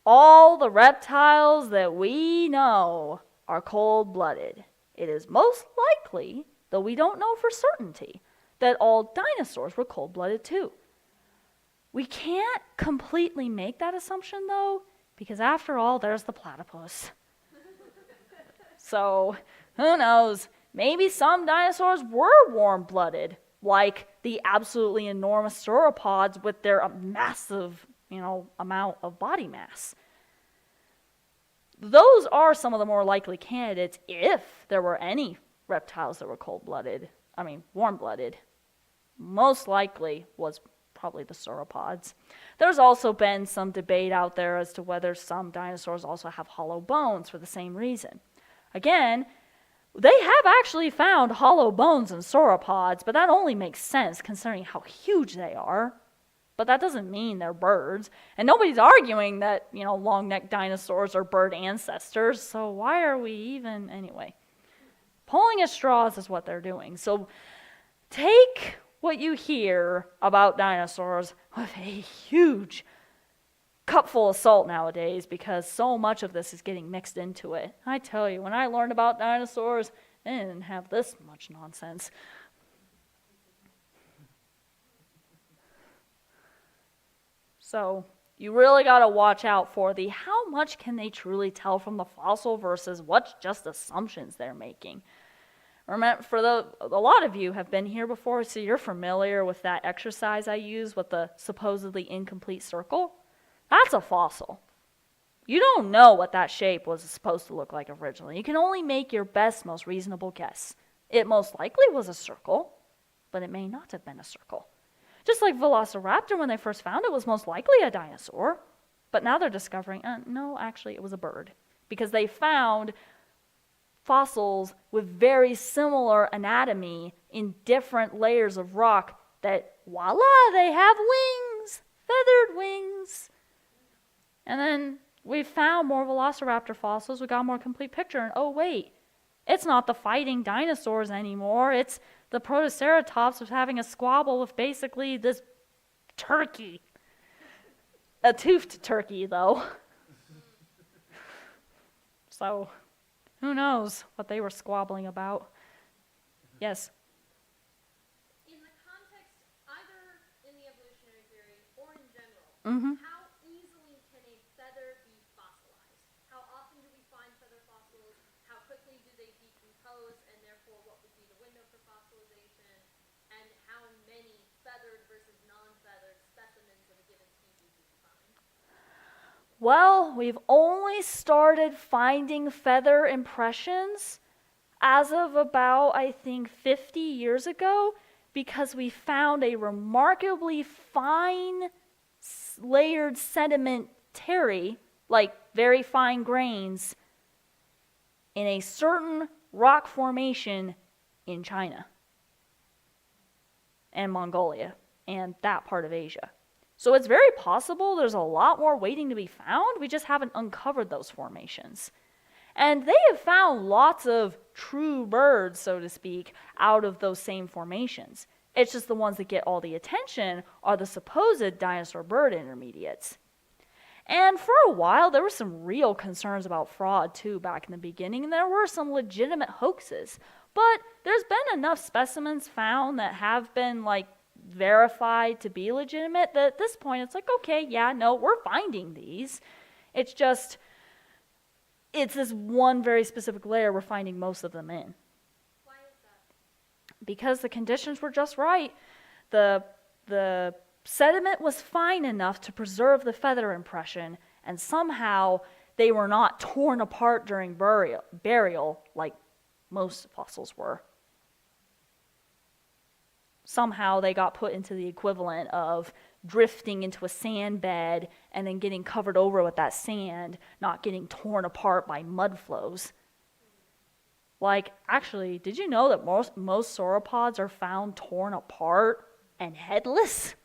all the reptiles that we know are cold-blooded. It is most likely, though we don't know for certainty, that all dinosaurs were cold-blooded too. We can't completely make that assumption, though, because after all, there's the platypus. So, who knows? Maybe some dinosaurs were warm-blooded, like the absolutely enormous sauropods with their massive, amount of body mass. Those are some of the more likely candidates if there were any reptiles that were warm-blooded. Most likely was probably the sauropods. There's also been some debate out there as to whether some dinosaurs also have hollow bones for the same reason. Again, they have actually found hollow bones in sauropods, but that only makes sense considering how huge they are. But that doesn't mean they're birds. And nobody's arguing that, long-necked dinosaurs are bird ancestors, so why are we even, anyway? Pulling at straws is what they're doing. So take what you hear about dinosaurs with a huge cup full of salt nowadays because so much of this is getting mixed into it. I tell you, when I learned about dinosaurs, they didn't have this much nonsense. So you really got to watch out for the how much can they truly tell from the fossil versus what's just assumptions they're making. Remember, a lot of you have been here before, so you're familiar with that exercise I use with the supposedly incomplete circle. That's a fossil. You don't know what that shape was supposed to look like originally. You can only make your best, most reasonable guess. It most likely was a circle, but it may not have been a circle. Just like Velociraptor, when they first found it, was most likely a dinosaur. But now they're discovering, no, actually it was a bird. Because they found fossils with very similar anatomy in different layers of rock that, voila, they have wings, feathered wings. And then we found more Velociraptor fossils, we got a more complete picture, and oh wait, it's not the fighting dinosaurs anymore, it's the Protoceratops was having a squabble with basically this turkey. A toothed turkey, though. So, who knows what they were squabbling about. Yes? In the context, either in the evolutionary theory or in general, how easily can a feather be fossilized? How often do we find feather fossils? How quickly do they decompose, and therefore what would be the window for fossilization? And how many feathered versus non-feathered specimens of a given species do we find? Well, we've only started finding feather impressions as of about, I think, 50 years ago, because we found a remarkably fine layered sedimentary, like very fine grains, in a certain rock formation in China and Mongolia and that part of Asia. So it's very possible there's a lot more waiting to be found. We just haven't uncovered those formations. And they have found lots of true birds, so to speak, out of those same formations. It's just the ones that get all the attention are the supposed dinosaur bird intermediates. And for a while, there were some real concerns about fraud, too, back in the beginning, and there were some legitimate hoaxes. But there's been enough specimens found that have been, verified to be legitimate that at this point it's okay, yeah, no, we're finding these. It's just, it's this one very specific layer we're finding most of them in. Why is that? Because the conditions were just right. The sediment was fine enough to preserve the feather impression, and somehow they were not torn apart during burial like most fossils were. Somehow they got put into the equivalent of drifting into a sand bed and then getting covered over with that sand, not getting torn apart by mud flows. Actually, did you know that most sauropods are found torn apart and headless?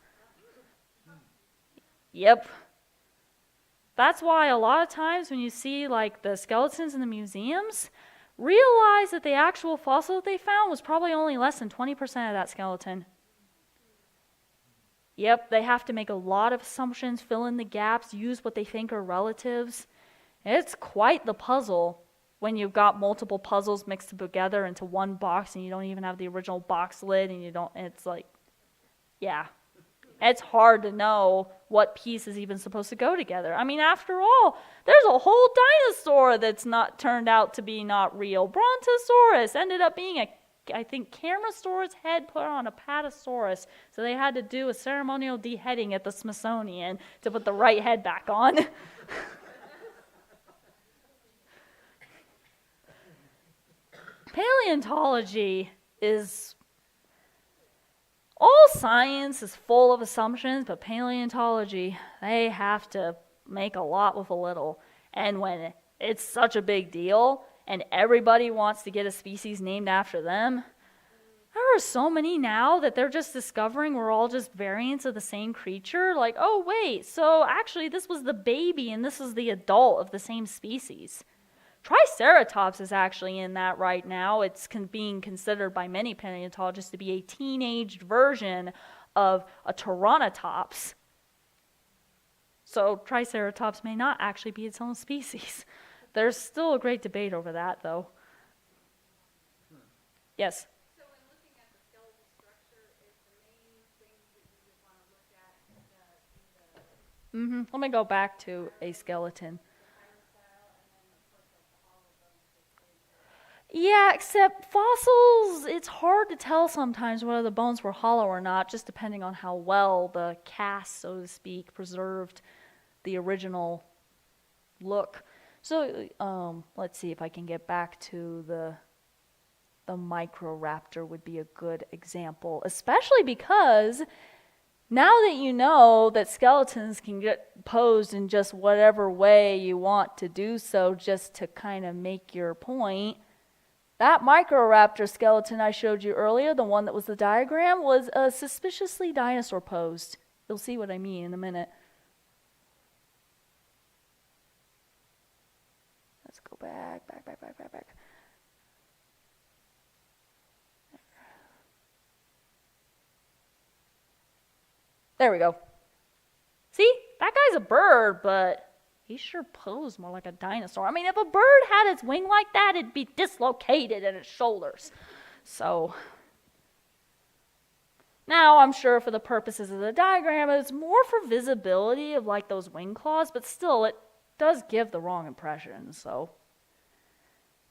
Yep. That's why a lot of times when you see the skeletons in the museums, realize that the actual fossil that they found was probably only less than 20% of that skeleton. Yep, they have to make a lot of assumptions, fill in the gaps, use what they think are relatives. It's quite the puzzle when you've got multiple puzzles mixed together into one box and you don't even have the original box lid and it's hard to know what piece is even supposed to go together. I mean, after all, there's a whole dinosaur that's not turned out to be not real. Brontosaurus ended up being I think Camarasaurus head put on a Patasaurus, so they had to do a ceremonial beheading at the Smithsonian to put the right head back on. Paleontology is... all science is full of assumptions, but paleontology, they have to make a lot with a little. And when it's such a big deal, and everybody wants to get a species named after them, there are so many now that they're just discovering we're all just variants of the same creature. Oh wait, so actually this was the baby and this is the adult of the same species. Triceratops is actually in that right now. It's being considered by many paleontologists to be a teenaged version of a Tyrannotops. So Triceratops may not actually be its own species. There's still a great debate over that, though. Yes? So in looking at the skeletal structure, is the main thing that you would want to look at Let me go back to a skeleton. style, and then of course like the hollow bones that Yeah, except fossils, it's hard to tell sometimes whether the bones were hollow or not, just depending on how well the cast, so to speak, preserved the original look. So, let's see if I can get back to the Microraptor would be a good example, especially because now that you know that skeletons can get posed in just whatever way you want to do so, just to kind of make your point. That Microraptor skeleton I showed you earlier, the one that was the diagram, was suspiciously dinosaur posed. You'll see what I mean in a minute. Let's go back. There we go. See? That guy's a bird, but he sure posed more like a dinosaur. I mean, if a bird had its wing like that, it'd be dislocated at its shoulders. So, now I'm sure for the purposes of the diagram, it's more for visibility of like those wing claws, but still, it does give the wrong impression, so.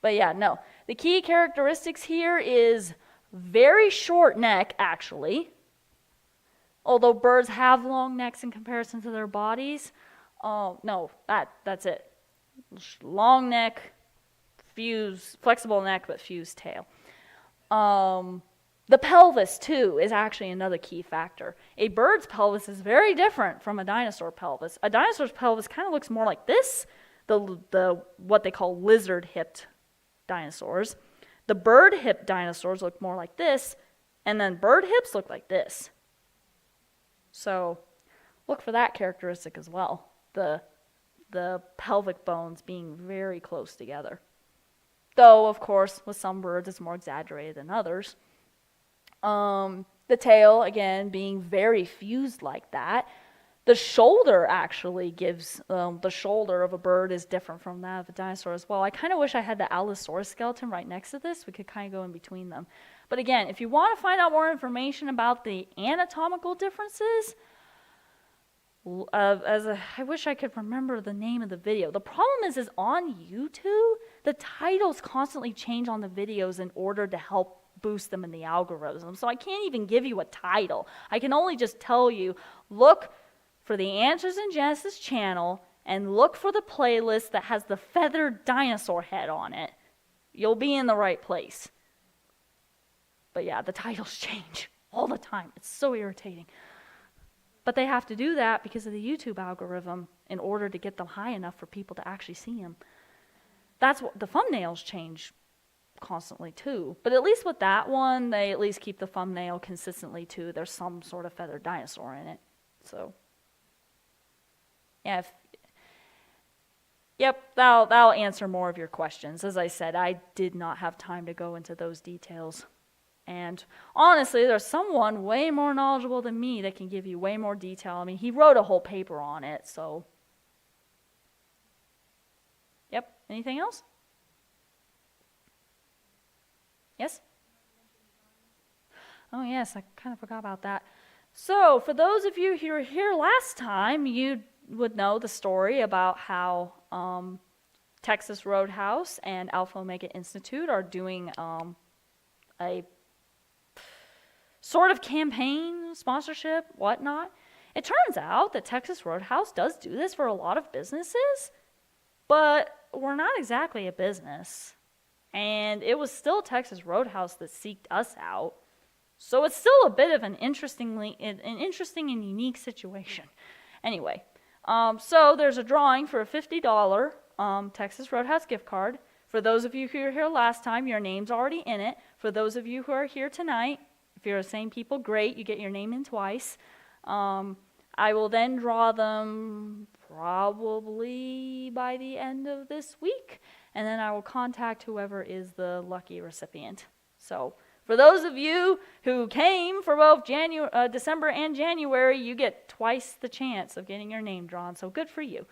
But yeah, no. The key characteristics here is very short neck, actually. Although birds have long necks in comparison to their bodies. No, that's it. Long neck, flexible neck, but fused tail. The pelvis, too, is actually another key factor. A bird's pelvis is very different from a dinosaur pelvis. A dinosaur's pelvis kind of looks more like this, the what they call lizard-hipped dinosaurs. The bird-hipped dinosaurs look more like this, and then bird hips look like this. So look for that characteristic as well, the pelvic bones being very close together. Though, of course, with some birds it's more exaggerated than others. The tail, again, being very fused like that. The shoulder actually gives, the shoulder of a bird is different from that of a dinosaur as well. I kind of wish I had the Allosaurus skeleton right next to this. We could kind of go in between them. But again, if you want to find out more information about the anatomical differences, I wish I could remember the name of the video. The problem is on YouTube, the titles constantly change on the videos in order to help boost them in the algorithm. So I can't even give you a title. I can only just tell you, look for the Answers in Genesis channel and look for the playlist that has the feathered dinosaur head on it. You'll be in the right place. But yeah, the titles change all the time. It's so irritating. But they have to do that because of the YouTube algorithm in order to get them high enough for people to actually see them. That's what the thumbnails change constantly too. But at least with that one, they at least keep the thumbnail consistently too. There's some sort of feathered dinosaur in it. So, yeah. Yep, that'll answer more of your questions. As I said, I did not have time to go into those details. And honestly, there's someone way more knowledgeable than me that can give you way more detail. I mean, he wrote a whole paper on it, so. Yep, anything else? Yes? Oh, yes, I kind of forgot about that. So, for those of you who were here last time, you would know the story about how Texas Roadhouse and Alpha Omega Institute are doing a sort of campaign, sponsorship, whatnot. It turns out that Texas Roadhouse does do this for a lot of businesses, but we're not exactly a business. And it was still Texas Roadhouse that seeked us out. So it's still a bit of an interesting and unique situation. Anyway, so there's a drawing for a $50 Texas Roadhouse gift card. For those of you who were here last time, your name's already in it. For those of you who are here tonight, if you're the same people, great, you get your name in twice. I will then draw them probably by the end of this week, and then I will contact whoever is the lucky recipient. So For those of you who came for both December and January, you get twice the chance of getting your name drawn. So good for you.